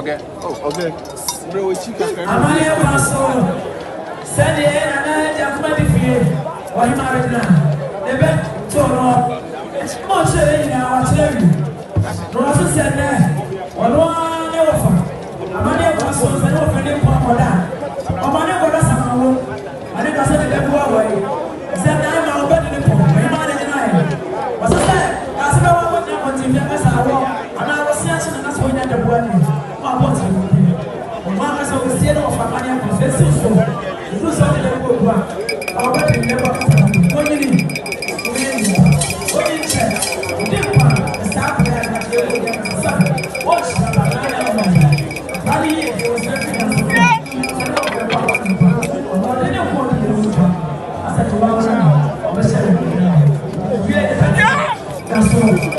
Okay. Oh, okay. Bro, we chicken. Amaya Paso. Send the air and I have my fear. What am I now? The bed to it's much in our television. Rosa said that. One never found. Amaya Paso, I know for them for that. Amaya got us a home. I didn't say that go away. Said I'm our bed in the pond. My mother denied. What's that? I said, I want to go to the mess I walk. And I was searching and that's when I had the warning. Mama so we see no family confessing so. You do something that go back. Our baby never what you need. What you check. Dimpa, stop there and you will get a son. Watch the banana. Bali it was everything. What did you want to do? I said to Mama, that's all.